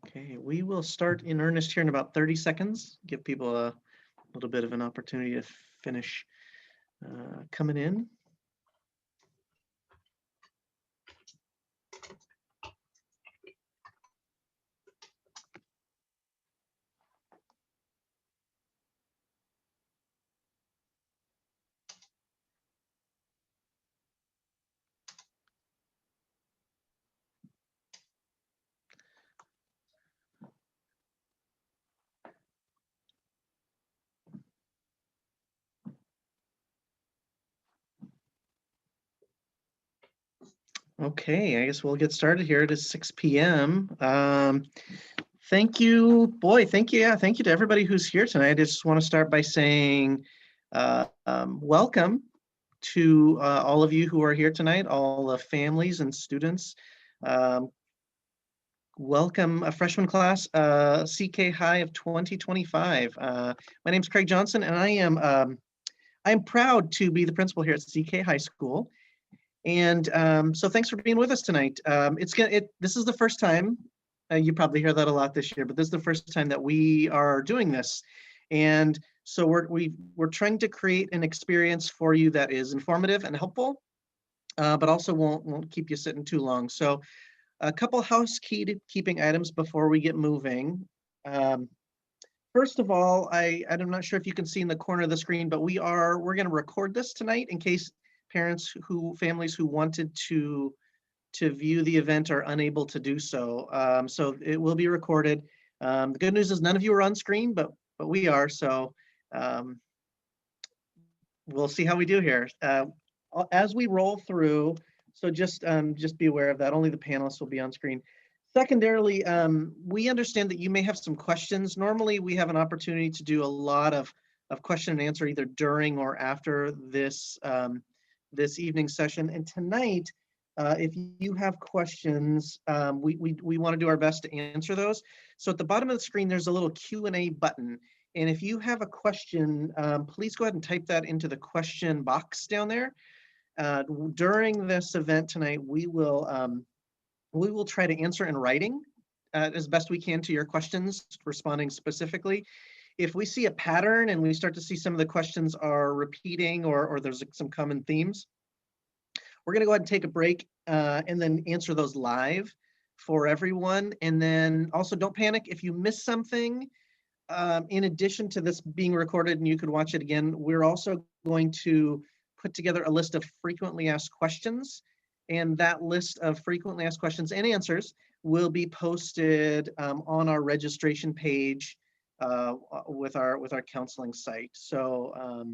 Okay, we will start in earnest here in about 30 seconds. Give people a little bit of an opportunity to finish coming in. Okay, I guess we'll get started here. It is 6 p.m. Thank you, thank you. Yeah, thank you to everybody who's here tonight. I just want to start by saying welcome to all of you who are here tonight, all the families and students. Welcome, a freshman class, CK High of 2025. My name is Craig Johnson, and I am proud to be the principal here at CK High School. And so thanks for being with us tonight. This is the first time, you probably hear that a lot this year, but this is the first time that we are doing this. And so we're trying to create an experience for you that is informative and helpful, but also won't keep you sitting too long. So a couple housekeeping items before we get moving. First of all, I'm not sure if you can see in the corner of the screen, but we're going to record this tonight in case families who wanted to view the event are unable to do so. So it will be recorded. The good news is none of you are on screen, but we are. So we'll see how we do here. As we roll through, so just be aware of that. Only the panelists will be on screen. Secondarily, we understand that you may have some questions. Normally, we have an opportunity to do a lot of question and answer either during or after this this evening session. And tonight, if you have questions, we want to do our best to answer those. So at the bottom of the screen, there's a little Q&A button. And if you have a question, please go ahead and type that into the question box down there. During this event tonight, we will try to answer in writing as best we can to your questions, responding specifically. If we see a pattern and we start to see some of the questions are repeating or there's some common themes, we're going to go ahead and take a break and then answer those live for everyone. And then also don't panic if you miss something. In addition to this being recorded and you could watch it again, we're also going to put together a list of frequently asked questions. And that list of frequently asked questions and answers will be posted on our registration page with our counseling site. So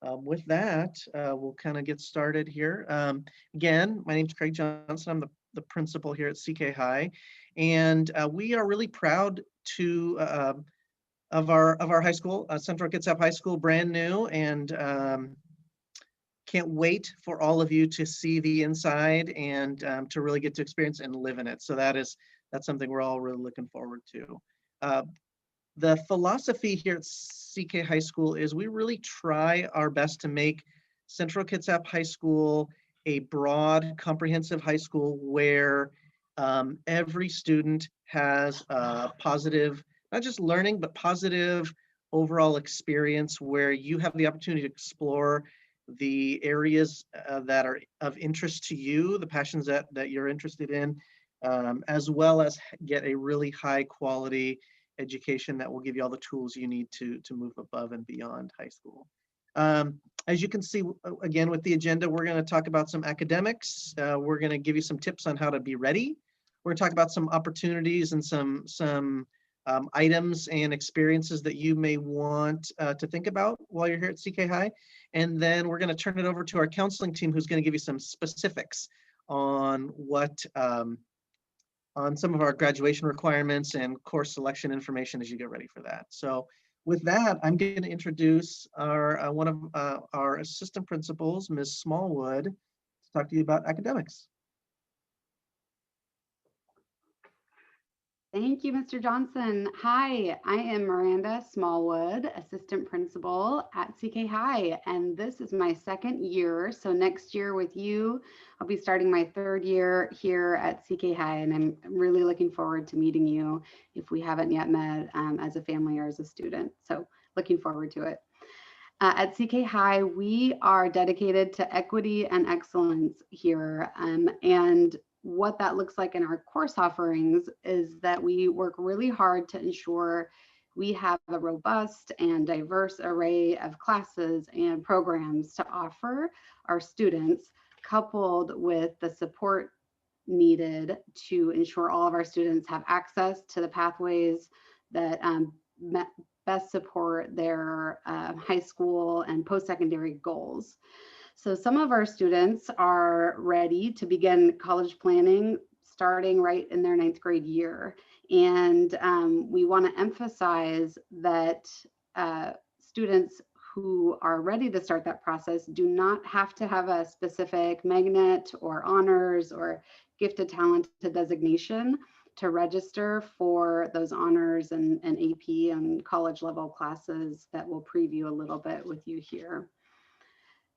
with that, we'll kind of get started here. Again, my name is Craig Johnson. I'm the principal here at CK High, and we are really proud of our high school, Central Kitsap High School, brand new, and can't wait for all of you to see the inside and to really get to experience and live in it. So that's something we're all really looking forward to. The philosophy here at CK High School is we really try our best to make Central Kitsap High School a broad, comprehensive high school where every student has a positive, not just learning, but positive overall experience where you have the opportunity to explore the areas that are of interest to you, the passions that you're interested in, as well as get a really high quality education that will give you all the tools you need to move above and beyond high school. As you can see, again, with the agenda, we're going to talk about some academics. We're going to give you some tips on how to be ready. We're going to talk about some opportunities and some items and experiences that you may want to think about while you're here at CK High. And then we're going to turn it over to our counseling team, who's going to give you some specifics on on some of our graduation requirements and course selection information as you get ready for that. So with that, I'm going to introduce one of our assistant principals, Ms. Smallwood, to talk to you about academics. Thank you, Mr. Johnson. Hi, I am Miranda Smallwood, Assistant Principal at CK High, and this is my second year. So next year with you, I'll be starting my third year here at CK High, and I'm really looking forward to meeting you if we haven't yet met as a family or as a student. So looking forward to it. At CK High, we are dedicated to equity and excellence here. And what that looks like in our course offerings is that we work really hard to ensure we have a robust and diverse array of classes and programs to offer our students, coupled with the support needed to ensure all of our students have access to the pathways that best support their high school and post-secondary goals. So some of our students are ready to begin college planning starting right in their ninth grade year. And we want to emphasize that students who are ready to start that process do not have to have a specific magnet or honors or gifted talented designation to register for those honors and AP and college level classes that we'll preview a little bit with you here.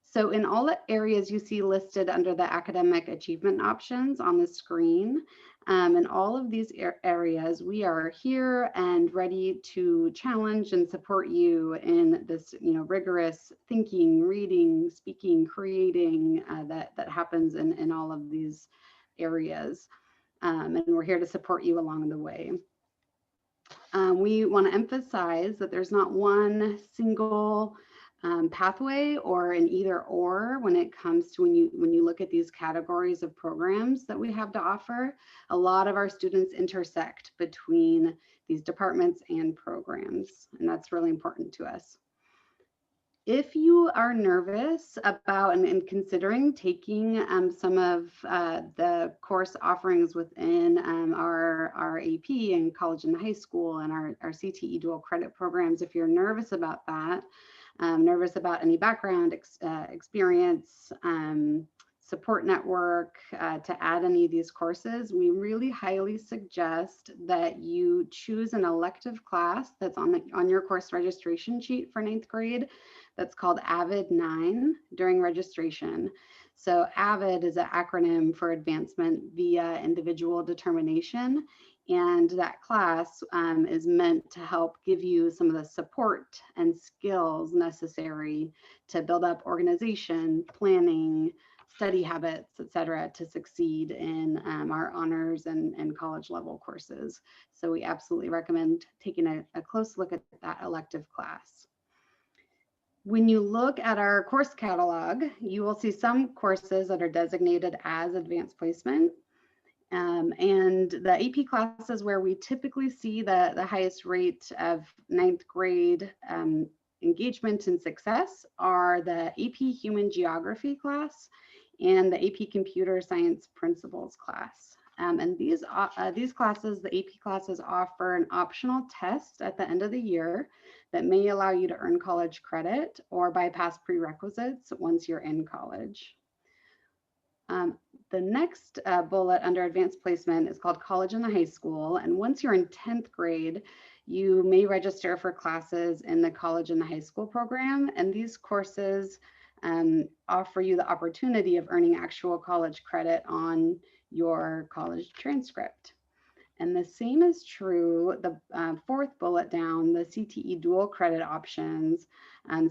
So in all the areas you see listed under the academic achievement options on the screen, in all of these areas, we are here and ready to challenge and support you in this, rigorous thinking, reading, speaking, creating that happens in all of these areas. And we're here to support you along the way. We want to emphasize that there's not one single pathway or an either or when it comes to when you look at these categories of programs that we have to offer. A lot of our students intersect between these departments and programs, and that's really important to us. If you are nervous about and considering taking some of the course offerings within our AP and college and high school and our CTE dual credit programs, if you're nervous about that, nervous about any background experience, support network to add any of these courses, we really highly suggest that you choose an elective class that's on your course registration sheet for ninth grade. That's called AVID 9 during registration. So AVID is an acronym for Advancement via Individual Determination. And that class is meant to help give you some of the support and skills necessary to build up organization, planning, study habits, et cetera, to succeed in our honors and college level courses. So we absolutely recommend taking a close look at that elective class. When you look at our course catalog, you will see some courses that are designated as advanced placement. And the AP classes where we typically see the highest rate of ninth grade engagement and success are the AP Human Geography class and the AP Computer Science Principles class. And these classes, the AP classes, offer an optional test at the end of the year that may allow you to earn college credit or bypass prerequisites once you're in college. The next bullet under advanced placement is called college and high school. And once you're in 10th grade, you may register for classes in the college and the high school program. And these courses offer you the opportunity of earning actual college credit on your college transcript. And the same is true, the fourth bullet down, the CTE dual credit options.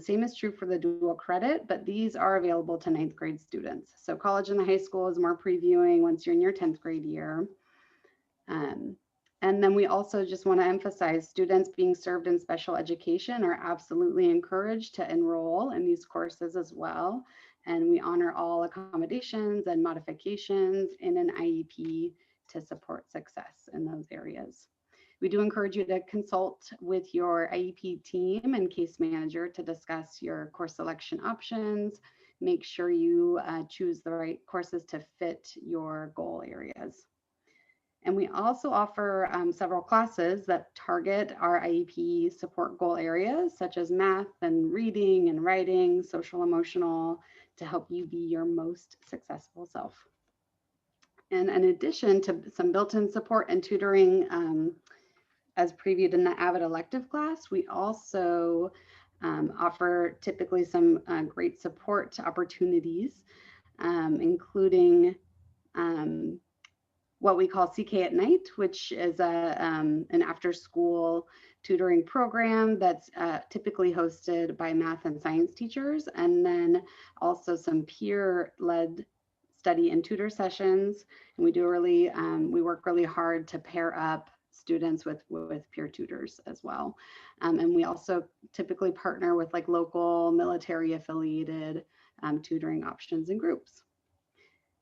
Same is true for the dual credit, but these are available to ninth grade students. So college and the high school is more previewing once you're in your 10th grade year. And then we also just want to emphasize students being served in special education are absolutely encouraged to enroll in these courses as well. And we honor all accommodations and modifications in an IEP to support success in those areas. We do encourage you to consult with your IEP team and case manager to discuss your course selection options. Make sure you choose the right courses to fit your goal areas. And we also offer several classes that target our IEP support goal areas, such as math and reading and writing, social emotional, to help you be your most successful self. And in addition to some built-in support and tutoring, as previewed in the Avid elective class, we also offer typically some great support opportunities, including what we call CK at Night, which is an after-school tutoring program that's typically hosted by math and science teachers, and then also some peer-led study and tutor sessions. And we work really hard to pair up students with peer tutors as well. And we also typically partner with like local military affiliated tutoring options and groups.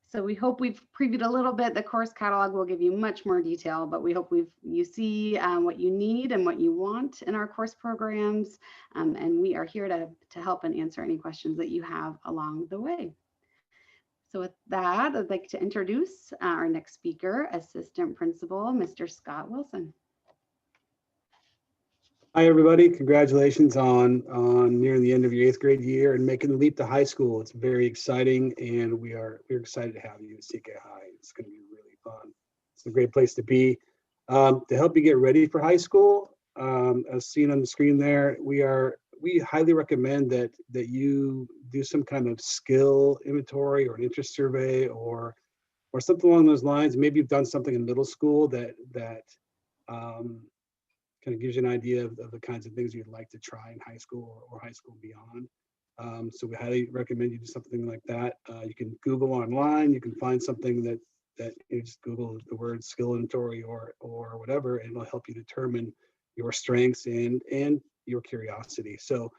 So we hope we've previewed a little bit. The course catalog will give you much more detail, but we hope you see what you need and what you want in our course programs. And we are here to help and answer any questions that you have along the way. So with that, I'd like to introduce our next speaker, Assistant Principal, Mr. Scott Wilson. Hi, everybody. Congratulations on nearing the end of your 8th grade year and making the leap to high school. It's very exciting, and we're excited to have you at CK High. It's going to be really fun. It's a great place to be. To help you get ready for high school, as seen on the screen there, we highly recommend that you do some kind of skill inventory or an interest survey or something along those lines. Maybe you've done something in middle school that kind of gives you an idea of the kinds of things you'd like to try in high school or high school beyond. So we highly recommend you do something like that. You can Google online. You can find something that you just Google the word skill inventory or whatever, and it'll help you determine your strengths and your curiosity. So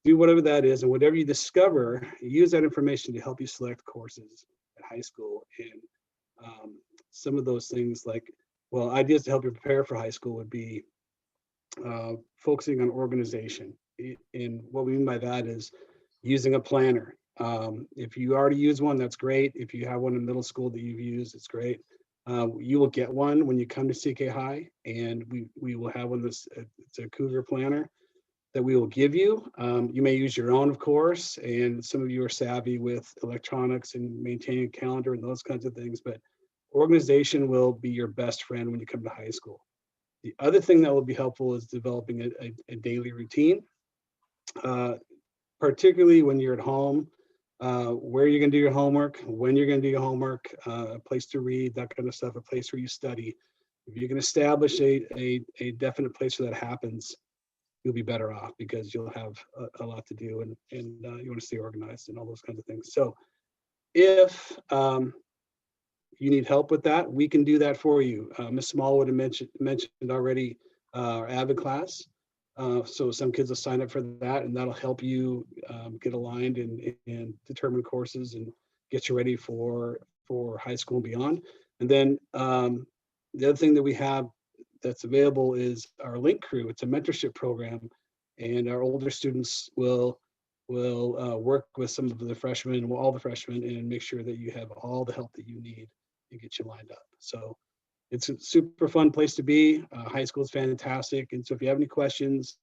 do whatever that is, and whatever you discover, use that information to help you select courses at high school. And some of those things ideas to help you prepare for high school would be focusing on organization. And what we mean by that is using a planner. If you already use one, that's great. If you have one in middle school that you've used, it's great. You will get one when you come to CK High, and we will have one it's a Cougar planner that we will give you. You may use your own, of course, and some of you are savvy with electronics and maintaining a calendar and those kinds of things, but organization will be your best friend when you come to high school. The other thing that will be helpful is developing a daily routine, particularly when you're at home, where you're going to do your homework, when you're going to do your homework, a place to read, that kind of stuff, a place where you study. If you can establish a definite place where that happens, you'll be better off because you'll have a lot to do, and you want to stay organized and all those kinds of things. So if you need help with that, we can do that for you. Ms. Smallwood had mentioned already our Avid class. So some kids will sign up for that, and that'll help you get aligned and determine courses and get you ready for high school and beyond. And then the other thing that we have that's available is our Link Crew. It's a mentorship program, and our older students will work with some of the freshmen, all the freshmen, and make sure that you have all the help that you need and get you lined up. So it's a super fun place to be. High school is fantastic. And so if you have any questions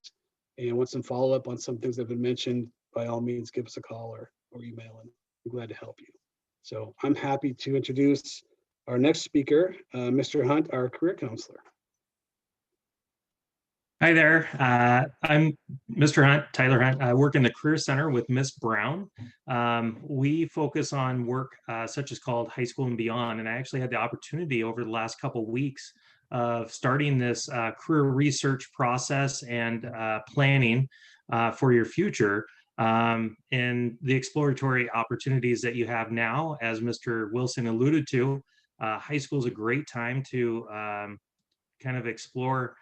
and want some follow-up on some things that have been mentioned, by all means, give us a call or email, and I'm glad to help you. So I'm happy to introduce our next speaker, Mr. Hunt, our career counselor. Hi there. I'm Mr. Hunt, Tyler Hunt. I work in the Career Center with Miss Brown. We focus on work such as called High School and Beyond. And I actually had the opportunity over the last couple of weeks of starting this career research process and planning for your future. And the exploratory opportunities that you have now, as Mr. Wilson alluded to, high school is a great time to kind of explore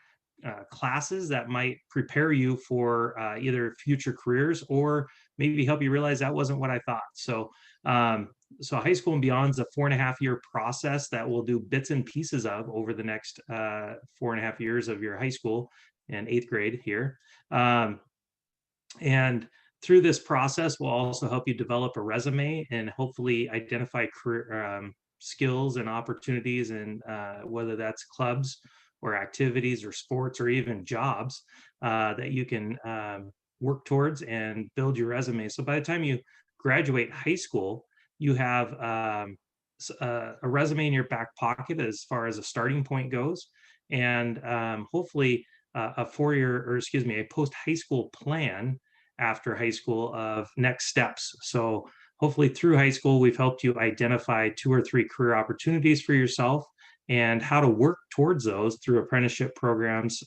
classes that might prepare you for either future careers or maybe help you realize that wasn't what I thought. So High School and Beyond is a 4.5-year process that we'll do bits and pieces of over the next 4.5 years of your high school and 8th grade here. And through this process, we'll also help you develop a resume and hopefully identify career skills and opportunities, and whether that's clubs or activities or sports or even jobs that you can work towards and build your resume. So by the time you graduate high school, you have a resume in your back pocket as far as a starting point goes, and hopefully a a post-high school plan after high school of next steps. So hopefully through high school, we've helped you identify 2 or 3 career opportunities for yourself and how to work towards those through apprenticeship programs,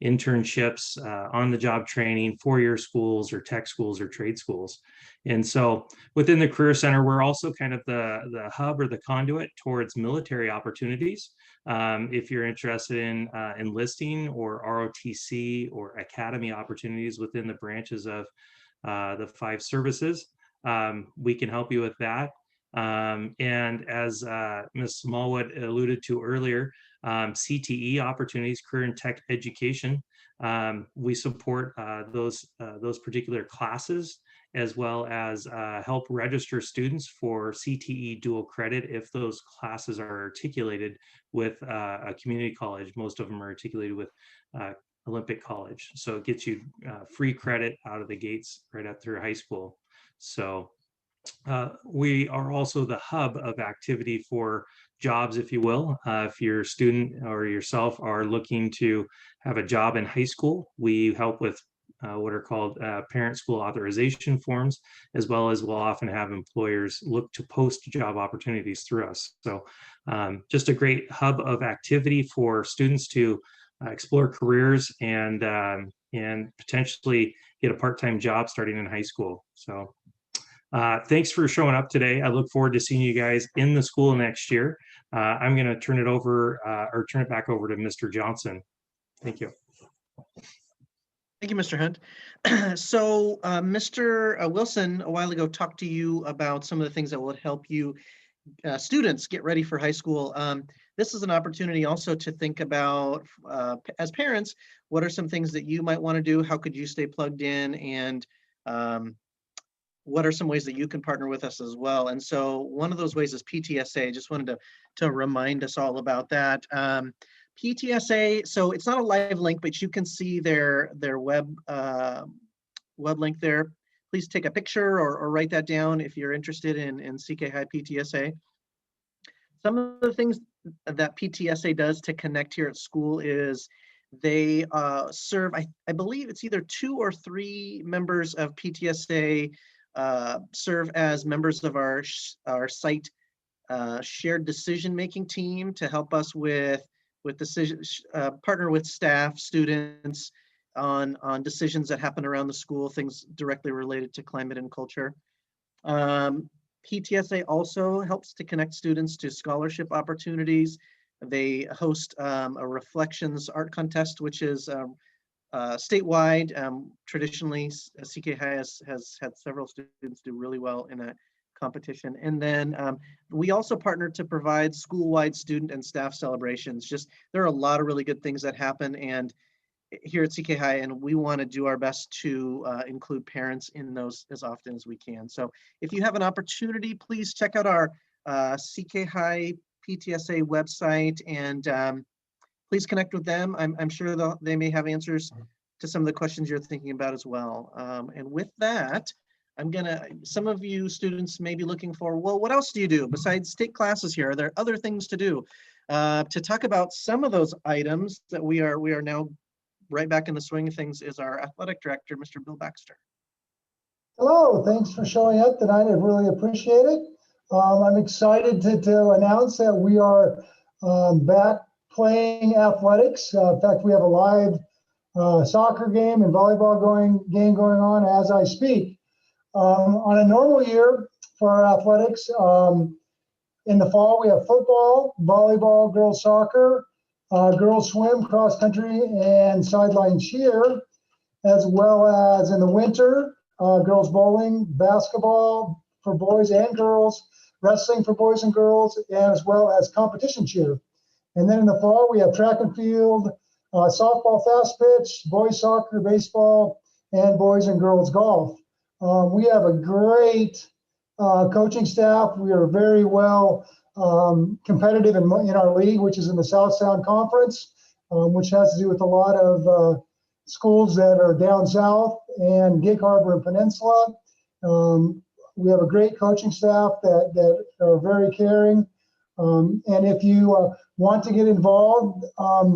internships, on-the-job training, 4-year schools or tech schools or trade schools. And so within the Career Center, we're also kind of the hub or the conduit towards military opportunities. If you're interested in enlisting or ROTC or academy opportunities within the branches of the 5 services, we can help you with that. And as Ms. Smallwood alluded to earlier, CTE opportunities, career and tech education. We support those particular classes, as well as help register students for CTE dual credit if those classes are articulated with a community college. Most of them are articulated with Olympic College. So it gets you free credit out of the gates right up through high school. So we are also the hub of activity for jobs, if you will. If your student or yourself are looking to have a job in high school, we help with what are called parent school authorization forms, as well as we'll often have employers look to post job opportunities through us. So just a great hub of activity for students to explore careers and potentially get a part-time job starting in high school. So thanks for showing up today. I look forward to seeing you guys in the school next year. I'm going to turn it back over to Mr. Johnson. Thank you. Thank you, Mr. Hunt. So Mr. Wilson a while ago talked to you about some of the things that would help you students get ready for high school. This is an opportunity also to think about, as parents, what are some things that you might want to do? How could you stay plugged in? And what are some ways that you can partner with us as well? And so one of those ways is PTSA. Just wanted to remind us all about that. PTSA, so it's not a live link, but you can see their web link there. Please take a picture or write that down if you're interested in CK High PTSA. Some of the things that PTSA does to connect here at school is they serve, I believe it's either 2 or 3 members of PTSA serve as members of our site shared decision-making team to help us with decisions, partner with staff, students on decisions that happen around the school, things directly related to climate and culture. PTSA also helps to connect students to scholarship opportunities. They host a Reflections art contest, which is statewide. Traditionally, CK High has had several students do really well in that competition. And then we also partner to provide school-wide student and staff celebrations. There are a lot of really good things that happen and here at CK High, and we want to do our best to include parents in those as often as we can. So if you have an opportunity, please check out our CK High PTSA website and please connect with them. I'm sure they may have answers to some of the questions you're thinking about as well. And with that, some of you students may be looking for, well, what else do you do besides take classes here? Are there other things to do? To talk about some of those items that we are now right back in the swing of things is our athletic director, Mr. Bill Baxter. Hello, thanks for showing up tonight. I really appreciate it. I'm excited to announce that we are back playing athletics. In fact, we have a live soccer game and volleyball game going on as I speak. On a normal year for our athletics, in the fall we have football, volleyball, girls soccer, girls swim, cross country, and sideline cheer, as well as in the winter, girls bowling, basketball for boys and girls, wrestling for boys and girls, as well as competition cheer. And then in the fall, we have track and field, softball, fast pitch, boys soccer, baseball, and boys and girls golf. We have a great coaching staff. We are very well competitive in our league, which is in the South Sound Conference, which has to do with a lot of schools that are down south and Gig Harbor and Peninsula. We have a great coaching staff that are very caring. And if you want to get involved,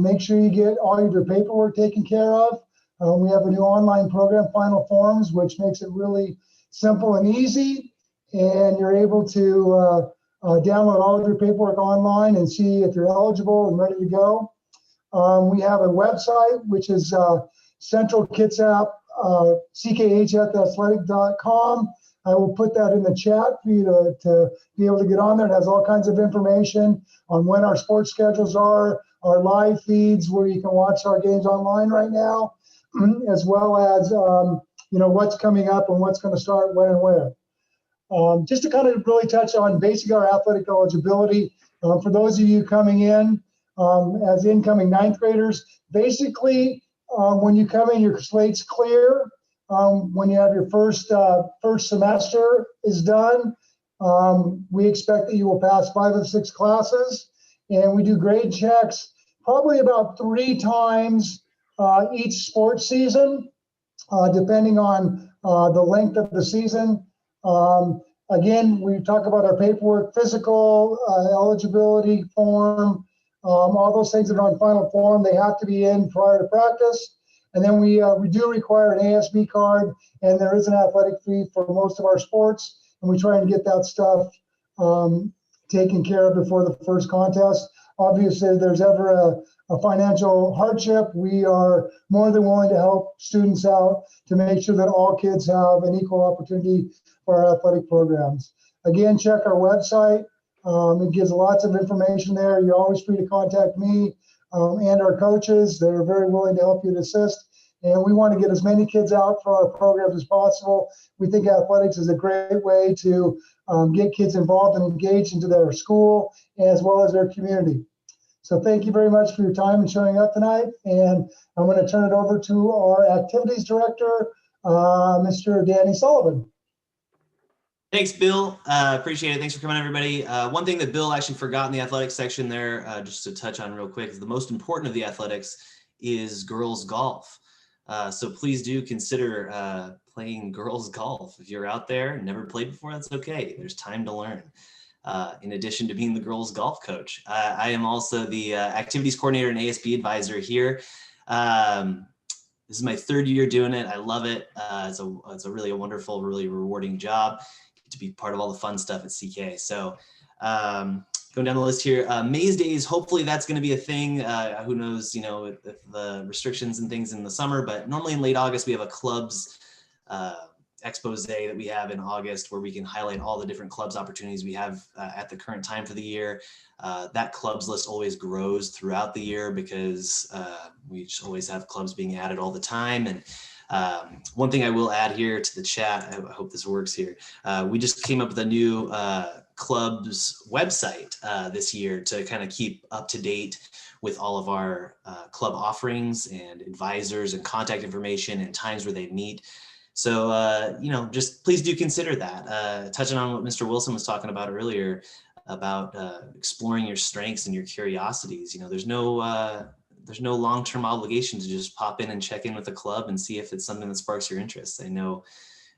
make sure you get all of your paperwork taken care of. We have a new online program, Final Forms, which makes it really simple and easy. And you're able to download all of your paperwork online and see if you're eligible and ready to go. We have a website, which is Central Kids App, CKHSathletic.com. I will put that in the chat for you to be able to get on there. It has all kinds of information on when our sports schedules are, our live feeds where you can watch our games online right now, as well as what's coming up and what's going to start when and where. Just to kind of really touch on basic our athletic eligibility, for those of you coming in as incoming ninth graders, basically when you come in, your slate's clear. When you have your first semester is done, we expect that you will pass 5 of 6 classes, and we do grade checks probably about 3 times each sports season, depending on the length of the season. Again, we talk about our paperwork, physical, eligibility form, all those things that are on Final Form, they have to be in prior to practice. And then we do require an ASB card, and there is an athletic fee for most of our sports, and we try and get that stuff taken care of before the first contest. Obviously, if there's ever a financial hardship, we are more than willing to help students out to make sure that all kids have an equal opportunity for our athletic programs. Again, check our website. It gives lots of information there. You're always free to contact me and our coaches. They're very willing to help you and assist. And we want to get as many kids out for our programs as possible. We think athletics is a great way to get kids involved and engaged into their school as well as their community. So thank you very much for your time and showing up tonight. And I'm going to turn it over to our activities director, Mr. Danny Sullivan. Thanks, Bill. Appreciate it. Thanks for coming, everybody. One thing that Bill actually forgot in the athletics section there, just to touch on real quick, is the most important of the athletics is girls golf. So please do consider playing girls golf. If you're out there and never played before, that's okay. There's time to learn. In addition to being the girls golf coach, I am also the activities coordinator and ASB advisor here. This is my 3rd year doing it. I love it. It's a really wonderful, really rewarding job to be part of all the fun stuff at CK. So going down the list here, Maze Days, hopefully that's going to be a thing. Who knows, with the restrictions and things in the summer, but normally in late August, we have a clubs expose that we have in August where we can highlight all the different clubs opportunities we have at the current time for the year. That clubs list always grows throughout the year because we just always have clubs being added all the time. And one thing I will add here to the chat, I hope this works here. We just came up with a new clubs website this year to kind of keep up to date with all of our club offerings and advisors and contact information and times where they meet. So, just please do consider that. Touching on what Mr. Wilson was talking about earlier about exploring your strengths and your curiosities. There's no long-term obligation to just pop in and check in with the club and see if it's something that sparks your interest. I know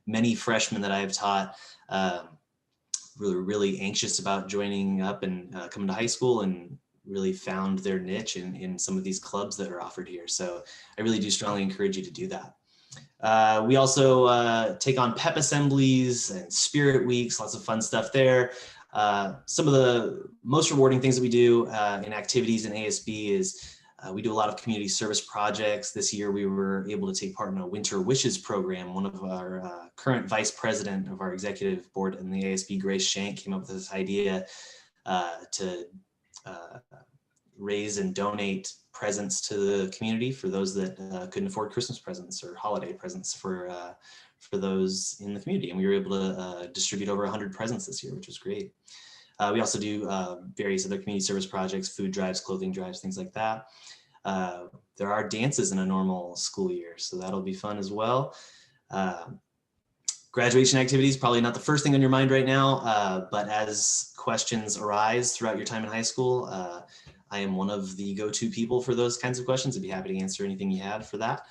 many freshmen that I've taught really anxious about joining up and coming to high school and really found their niche in some of these clubs that are offered here. So I really do strongly encourage you to do that. We also take on pep assemblies and spirit weeks, lots of fun stuff there. Some of the most rewarding things that we do in activities in ASB is we do a lot of community service projects. This year we were able to take part in a Winter Wishes program. One of our current vice president of our executive board in the ASB, Grace Shank, came up with this idea to raise and donate presents to the community for those that couldn't afford Christmas presents or holiday presents for those in the community. And we were able to distribute over 100 presents this year, which was great. We also do various other community service projects, food drives, clothing drives, things like that. There are dances in a normal school year, so that'll be fun as well. Graduation activities, probably not the first thing on your mind right now, but as questions arise throughout your time in high school, I am one of the go-to people for those kinds of questions. I'd be happy to answer anything you have for that.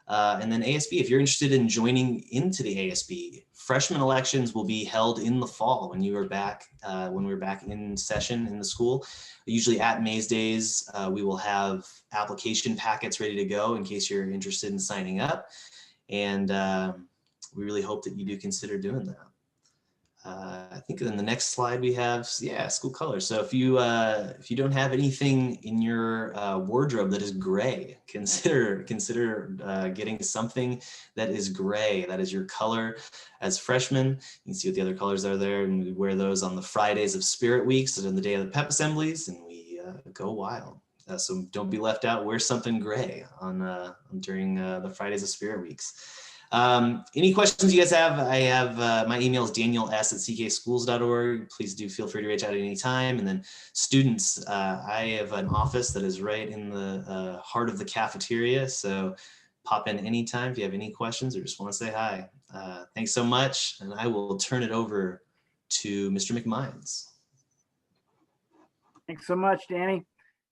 And then ASB, if you're interested in joining into the ASB freshman elections will be held in the fall when you are back, when we're back in session in the school. Usually at Maze Days, we will have application packets ready to go in case you're interested in signing up. And we really hope that you do consider doing that. I think in the next slide we have, yeah, school colors. So if you don't have anything in your wardrobe that is gray, consider getting something that is gray. That is your color as freshmen. You can see what the other colors are there, and we wear those on the Fridays of Spirit Weeks and on the day of the pep assemblies, and we go wild. So don't be left out. Wear something gray on during the Fridays of Spirit Weeks. Any questions you guys have? I have my email is daniels@ckschools.org. Please do feel free to reach out at any time. And then students, I have an office that is right in the heart of the cafeteria. So pop in anytime if you have any questions or just want to say hi. Thanks so much. And I will turn it over to Mr. McMines. Thanks so much, Danny.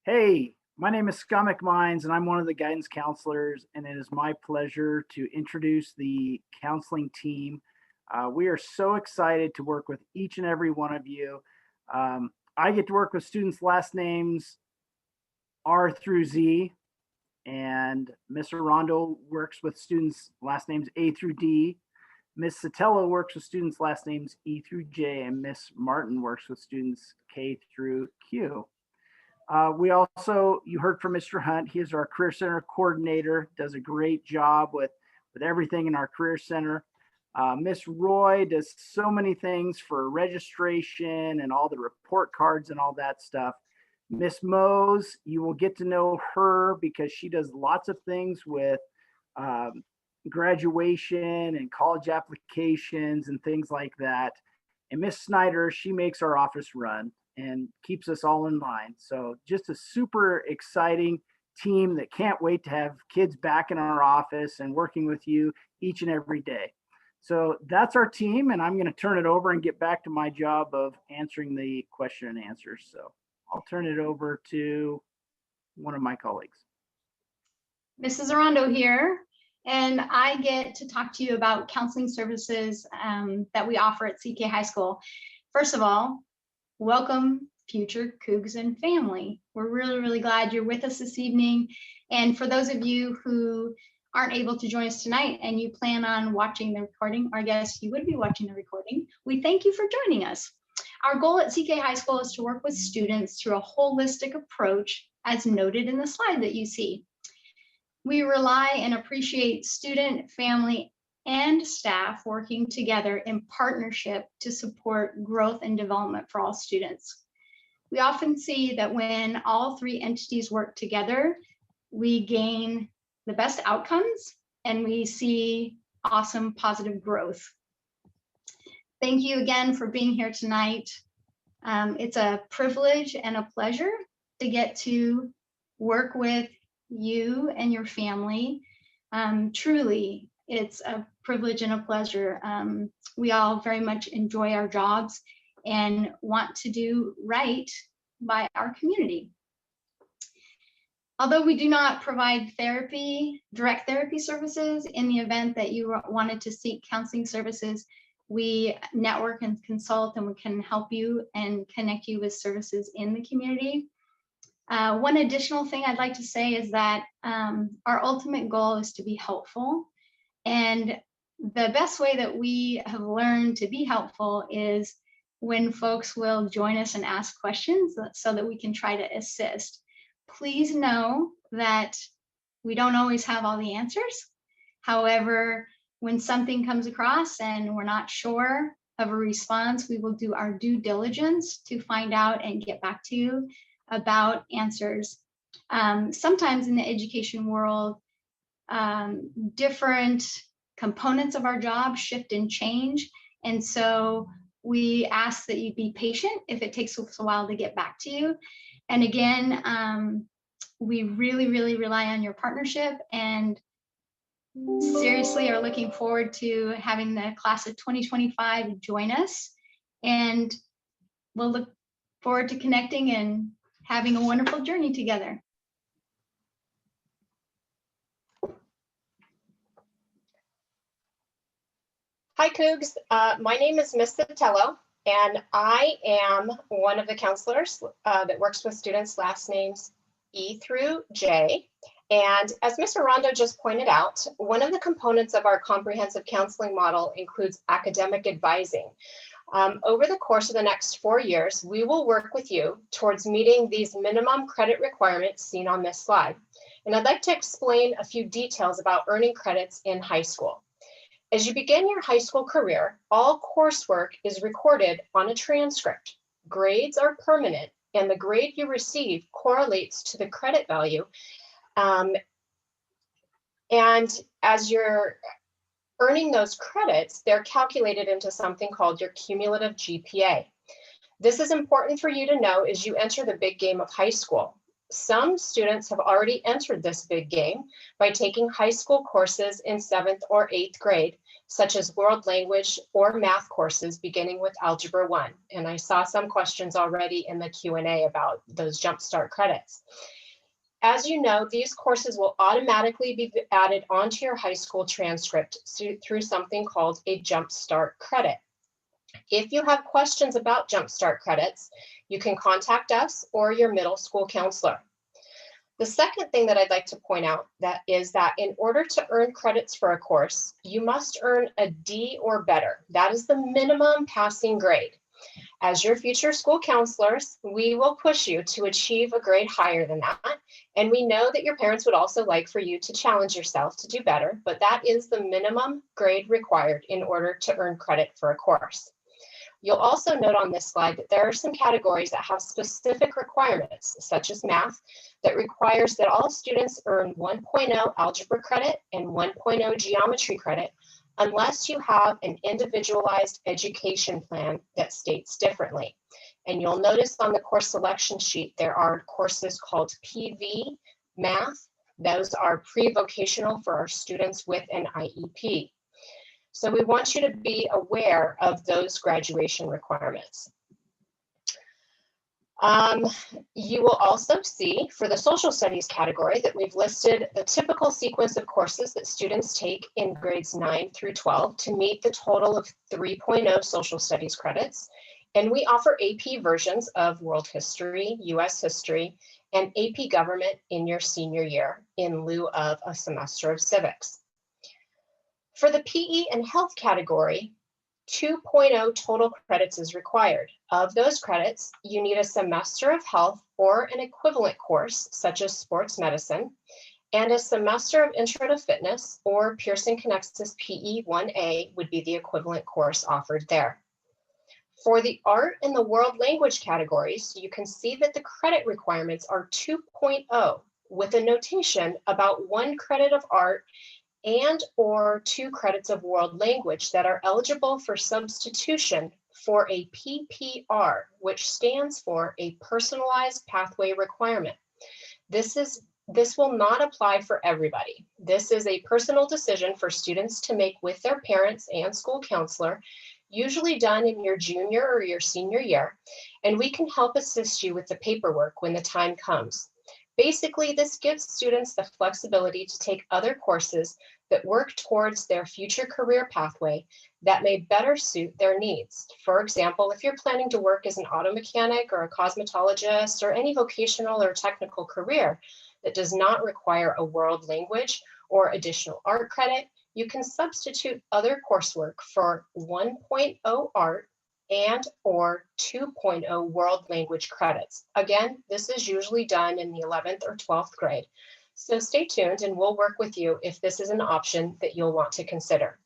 Hey, my name is Scott McMines, and I'm one of the guidance counselors, and it is my pleasure to introduce the counseling team. We are so excited to work with each and every one of you. I get to work with students' last names R through Z, and Miss Arando works with students' last names A through D. Miss Sotelo works with students' last names E through J, and Miss Martin works with students K through Q. We also, you heard from Mr. Hunt. He is our Career Center coordinator, does a great job with everything in our Career Center. Miss Roy does so many things for registration and all the report cards and all that stuff. Miss Mose, you will get to know her because she does lots of things with graduation and college applications and things like that. And Miss Snyder, she makes our office run and keeps us all in line. So just a super exciting team that can't wait to have kids back in our office and working with you each and every day. So that's our team, and I'm going to turn it over and get back to my job of answering the question and answers. So I'll turn it over to one of my colleagues. Mrs. Arando here, and I get to talk to you about counseling services that we offer at CK High School. First of all, welcome, future Cougs and family. We're really glad you're with us this evening. And for those of you who aren't able to join us tonight and you plan on watching the recording, or I guess you would be watching the recording, we thank you for joining us. Our goal at CK High School is to work with students through a holistic approach, as noted in the slide that you see. We rely and appreciate student, family, and staff working together in partnership to support growth and development for all students. We often see that when all three entities work together, we gain the best outcomes and we see awesome positive growth. Thank you again for being here tonight. It's a privilege and a pleasure to get to work with you and your family. Truly, it's a privilege and a pleasure. We all very much enjoy our jobs and want to do right by our community. Although we do not provide direct therapy services, in the event that you wanted to seek counseling services, we network and consult, and we can help you and connect you with services in the community. One additional thing I'd like to say is that our ultimate goal is to be helpful. And the best way that we have learned to be helpful is when folks will join us and ask questions so that we can try to assist. Please know that we don't always have all the answers. However, when something comes across and we're not sure of a response, we will do our due diligence to find out and get back to you about answers. Sometimes in the education world, different components of our job shift and change. And so we ask that you be patient if it takes us a while to get back to you. And again, we really rely on your partnership, and seriously are looking forward to having the class of 2025 join us. And we'll look forward to connecting and having a wonderful journey together. Hi, Cougs. My name is Miss Sotelo, and I am one of the counselors that works with students' last names E through J. And as Mr. Rondo just pointed out, one of the components of our comprehensive counseling model includes academic advising. Over the course of the next 4 years, we will work with you towards meeting these minimum credit requirements seen on this slide. And I'd like to explain a few details about earning credits in high school. As you begin your high school career, all coursework is recorded on a transcript. Grades are permanent, and the grade you receive correlates to the credit value. And as you're earning those credits, they're calculated into something called your cumulative GPA. This is important for you to know as you enter the big game of high school. Some students have already entered this big game by taking high school courses in 7th or 8th grade, such as world language or math courses beginning with Algebra 1. And I saw some questions already in the Q&A about those Jumpstart credits. As you know, these courses will automatically be added onto your high school transcript through something called a Jumpstart credit. If you have questions about Jumpstart credits, you can contact us or your middle school counselor. The second thing that I'd like to point out is that in order to earn credits for a course, you must earn a D or better. That is the minimum passing grade. As your future school counselors, we will push you to achieve a grade higher than that. And we know that your parents would also like for you to challenge yourself to do better, but that is the minimum grade required in order to earn credit for a course. You'll also note on this slide that there are some categories that have specific requirements, such as math, that requires that all students earn 1.0 algebra credit and 1.0 geometry credit, unless you have an individualized education plan that states differently. And you'll notice on the course selection sheet, there are courses called PV, math. Those are pre-vocational for our students with an IEP. So we want you to be aware of those graduation requirements. You will also see for the social studies category that we've listed the typical sequence of courses that students take in grades 9 through 12 to meet the total of 3.0 social studies credits. And we offer AP versions of world history, US history, and AP government in your senior year in lieu of a semester of civics. For the PE and health category, 2.0 total credits is required. Of those credits, you need a semester of health or an equivalent course, such as sports medicine, and a semester of Intro to Fitness or Pearson Connexus PE 1A would be the equivalent course offered there. For the art and the world language categories, you can see that the credit requirements are 2.0 with a notation about 1 credit of art and or 2 credits of world language that are eligible for substitution for a PPR, which stands for a personalized pathway requirement. This will not apply for everybody. This is a personal decision for students to make with their parents and school counselor, usually done in your junior or your senior year, and we can help assist you with the paperwork when the time comes. Basically, this gives students the flexibility to take other courses that work towards their future career pathway that may better suit their needs. For example, if you're planning to work as an auto mechanic or a cosmetologist or any vocational or technical career that does not require a world language or additional art credit, you can substitute other coursework for 1.0 art and or 2.0 world language credits. Again, this is usually done in the 11th or 12th grade. So stay tuned and we'll work with you if this is an option that you'll want to consider.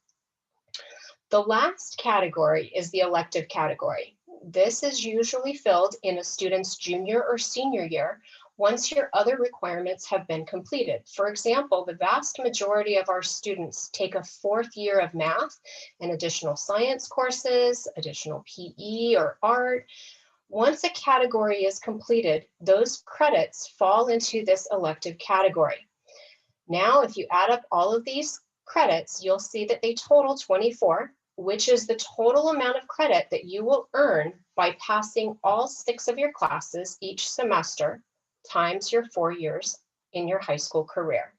The last category is the elective category. This is usually filled in a student's junior or senior year once your other requirements have been completed. For example, the vast majority of our students take a 4th year of math and additional science courses, additional PE or art. Once a category is completed, those credits fall into this elective category. Now, if you add up all of these credits, you'll see that they total 24, which is the total amount of credit that you will earn by passing all 6 of your classes each semester times your 4 years in your high school career.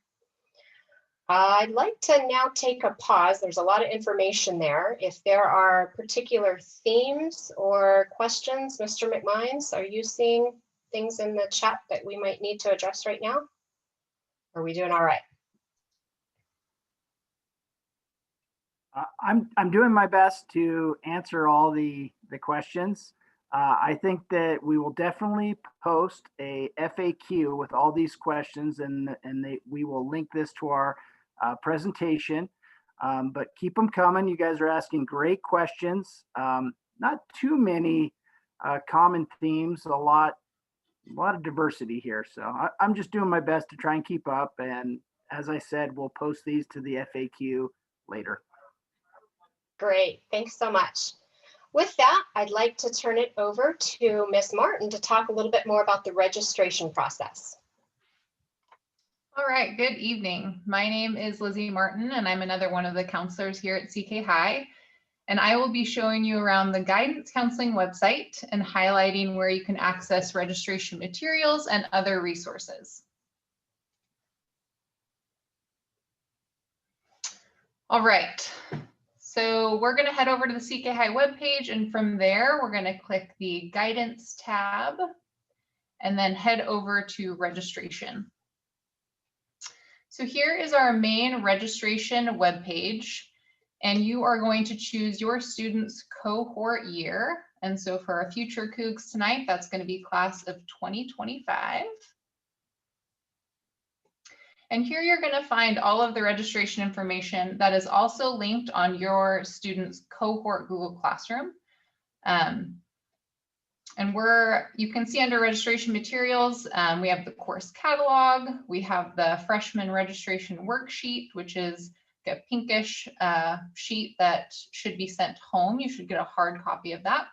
I'd like to now take a pause. There's a lot of information there. If there are particular themes or questions, Mr. McMines, are you seeing things in the chat that we might need to address right now? Are we doing all right? I'm doing my best to answer all the questions. I think that we will definitely post a FAQ with all these questions, and we will link this to our presentation. But keep them coming. You guys are asking great questions. Not too many common themes. A lot of diversity here. So I'm just doing my best to try and keep up. And as I said, we'll post these to the FAQ later. Great, thanks so much. With that, I'd like to turn it over to Ms. Martin to talk a little bit more about the registration process. All right, good evening. My name is Lizzie Martin, and I'm another one of the counselors here at CK High. And I will be showing you around the guidance counseling website and highlighting where you can access registration materials and other resources. All right. So we're going to head over to the CK High webpage, and from there, we're going to click the guidance tab and then head over to registration. So here is our main registration webpage, and you are going to choose your student's cohort year. And so for our future Cougs tonight, that's going to be class of 2025. And here you're going to find all of the registration information that is also linked on your student's cohort Google Classroom. And you can see under registration materials, we have the course catalog, we have the freshman registration worksheet, which is a pinkish sheet that should be sent home. You should get a hard copy of that.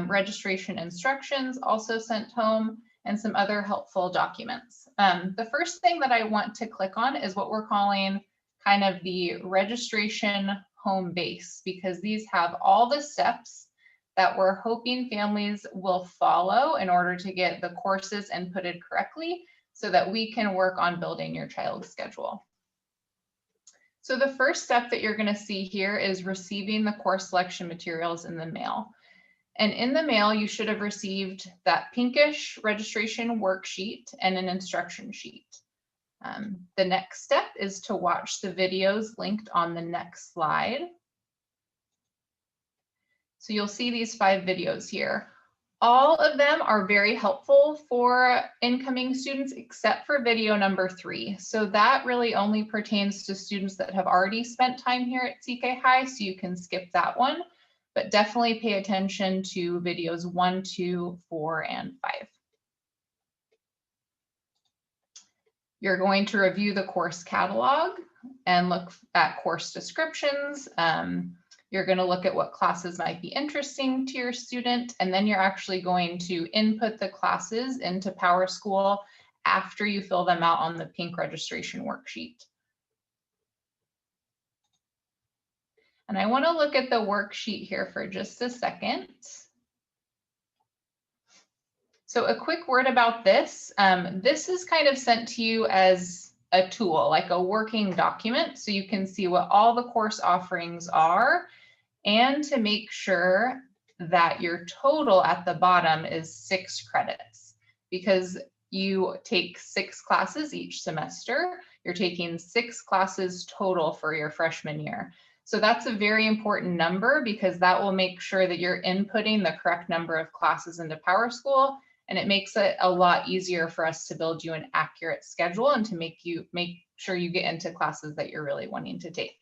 Registration instructions also sent home, and some other helpful documents. The first thing that I want to click on is what we're calling kind of the registration home base, because these have all the steps that we're hoping families will follow in order to get the courses inputted correctly so that we can work on building your child's schedule. So the first step that you're going to see here is receiving the course selection materials in the mail. And in the mail, you should have received that pinkish registration worksheet and an instruction sheet. The next step is to watch the videos linked on the next slide. So you'll see these 5 videos here. All of them are very helpful for incoming students except for video number 3. So that really only pertains to students that have already spent time here at CK High, so you can skip that one. But definitely pay attention to videos 1, 2, 4, and 5. You're going to review the course catalog and look at course descriptions. You're going to look at what classes might be interesting to your student, and then you're actually going to input the classes into PowerSchool after you fill them out on the pink registration worksheet. And I want to look at the worksheet here for just a second. So a quick word about this. This is kind of sent to you as a tool, like a working document, so you can see what all the course offerings are, and to make sure that your total at the bottom is 6 credits, because you take 6 classes each semester. You're taking 6 classes total for your freshman year. So that's a very important number, because that will make sure that you're inputting the correct number of classes into PowerSchool, and it makes it a lot easier for us to build you an accurate schedule and to make sure you get into classes that you're really wanting to take.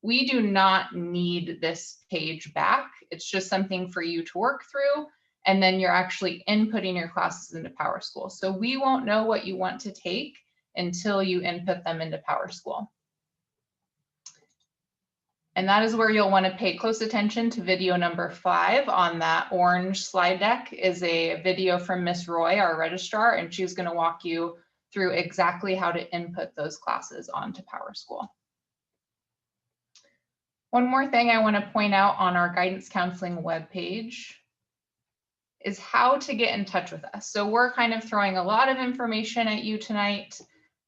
We do not need this page back. It's just something for you to work through, and then you're actually inputting your classes into PowerSchool. So we won't know what you want to take until you input them into PowerSchool. And that is where you'll want to pay close attention to video number 5 on that orange slide deck. Is a video from Miss Roy, our registrar, and she's going to walk you through exactly how to input those classes onto PowerSchool. One more thing I want to point out on our guidance counseling webpage is how to get in touch with us. So we're kind of throwing a lot of information at you tonight.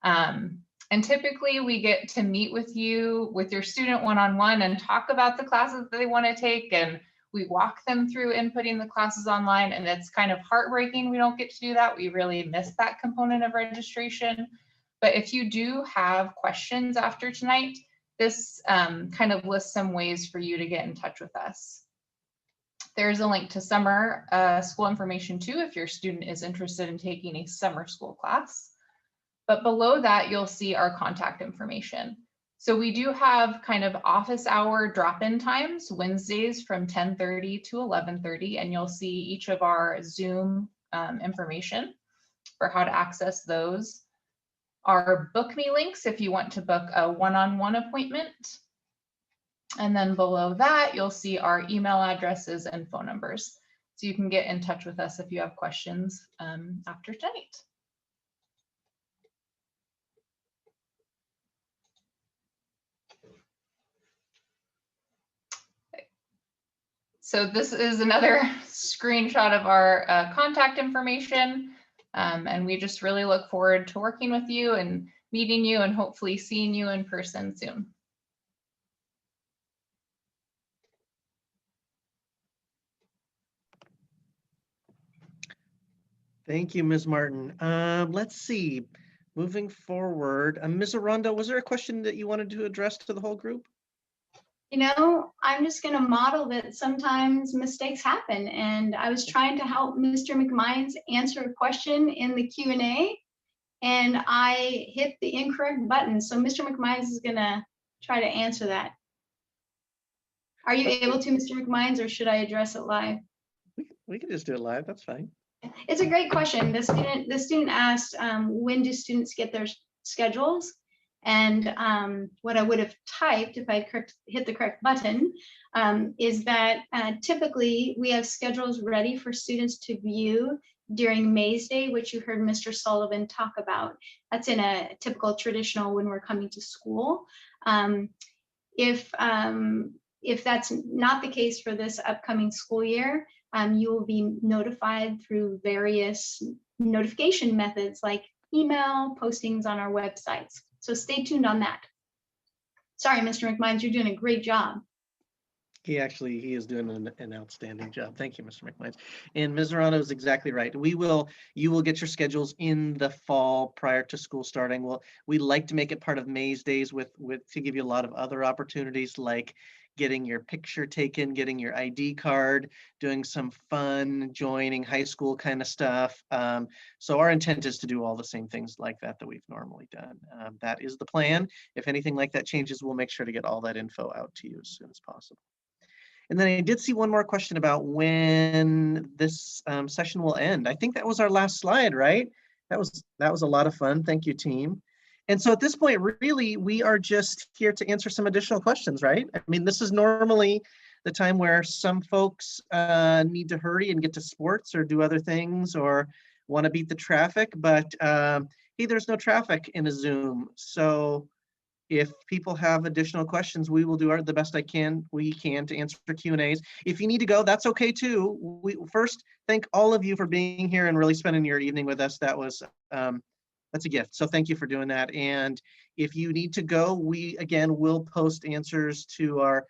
And And typically we get to meet with you, with your student one-on-one, and talk about the classes that they want to take. And we walk them through inputting the classes online. And it's kind of heartbreaking we don't get to do that. We really miss that component of registration. But if you do have questions after tonight, this kind of lists some ways for you to get in touch with us. There's a link to summer school information too, if your student is interested in taking a summer school class. But below that, you'll see our contact information. So we do have kind of office hour drop-in times, Wednesdays from 10:30 to 11:30, and you'll see each of our Zoom information for how to access those. Our Book Me links if you want to book a one-on-one appointment. And then below that, you'll see our email addresses and phone numbers. So you can get in touch with us if you have questions after tonight. So this is another screenshot of our contact information. And we just really look forward to working with you and meeting you and hopefully seeing you in person soon. Thank you, Ms. Martin. Let's see, moving forward, Ms. Aranda, was there a question that you wanted to address to the whole group? You know, I'm just going to model that sometimes mistakes happen. And I was trying to help Mr. McMines answer a question in the Q&A, and I hit the incorrect button. So Mr. McMines is going to try to answer that. Are you able to, Mr. McMines, or should I address it live? We can just do it live. That's fine. It's a great question. The student asked, when do students get their schedules? And what I would have typed if I hit the correct button is that typically we have schedules ready for students to view during Maze Day, which you heard Mr. Sullivan talk about. That's in a typical traditional when we're coming to school. If that's not the case for this upcoming school year, you will be notified through various notification methods like email, postings on our websites. So stay tuned on that. Sorry, Mr. McMines, you're doing a great job. He is doing an outstanding job. Thank you, Mr. McMines. And Ms. Arano is exactly right. You will get your schedules in the fall prior to school starting. We like to make it part of Maze Days to give you a lot of other opportunities like getting your picture taken, getting your ID card, doing some fun, joining high school kind of stuff. So our intent is to do all the same things like that we've normally done. That is the plan. If anything like that changes, we'll make sure to get all that info out to you as soon as possible. And then I did see one more question about when this session will end. I think that was our last slide, right? That was a lot of fun. Thank you, team. And so at this point, really, we are just here to answer some additional questions, right? I mean, this is normally the time where some folks need to hurry and get to sports or do other things or want to beat the traffic, but hey, there's no traffic in a Zoom. So if people have additional questions, we will do the best we can to answer Q&As. If you need to go, that's okay too. We first thank all of you for being here and really spending your evening with us. That was that's a gift. So thank you for doing that. And if you need to go, we again will post answers to our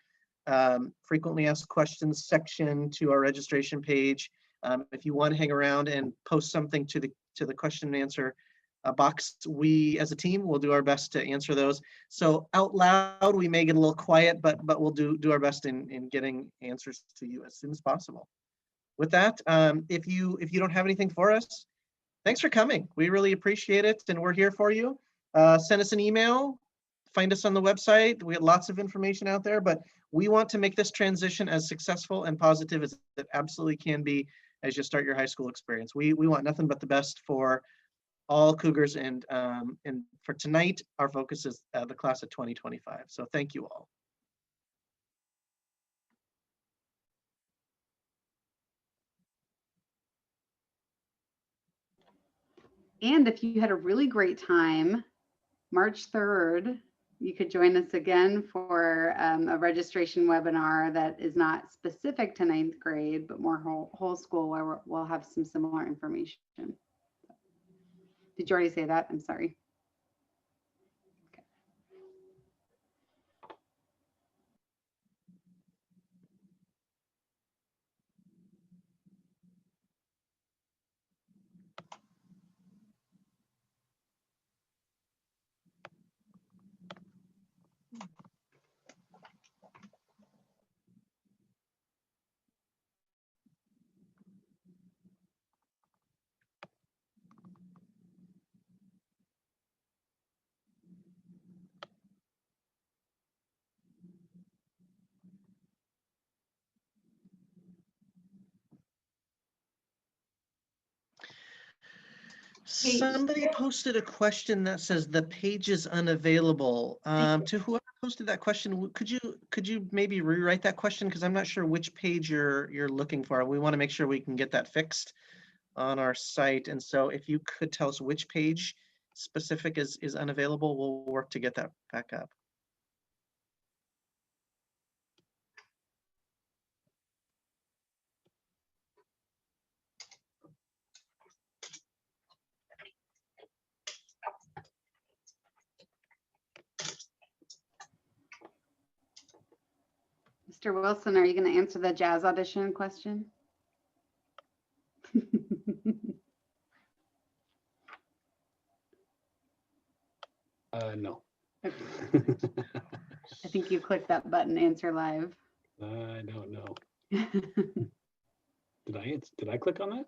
frequently asked questions section to our registration page. If you want to hang around and post something to the question and answer box, we as a team will do our best to answer those. So out loud, we may get a little quiet, but we'll do our best in getting answers to you as soon as possible. With that, if you don't have anything for us, thanks for coming. We really appreciate it, and we're here for you. Send us an email, find us on the website. We have lots of information out there, but we want to make this transition as successful and positive as it absolutely can be as you start your high school experience. We want nothing but the best for all Cougars, and for tonight, our focus is the class of 2025. So thank you all. And if you had a really great time, March 3rd, you could join us again for a registration webinar that is not specific to 9th grade, but more whole school, where we'll have some similar information. Did you already say that? I'm sorry. Somebody posted a question that says the page is unavailable. To whoever posted that question, could you maybe rewrite that question? Because I'm not sure which page you're looking for. We want to make sure we can get that fixed on our site. And so if you could tell us which page specific is unavailable, we'll work to get that back up. Mr. Wilson, are you going to answer the jazz audition question? No. I think you clicked that button, answer live. I don't know. Did I click on that?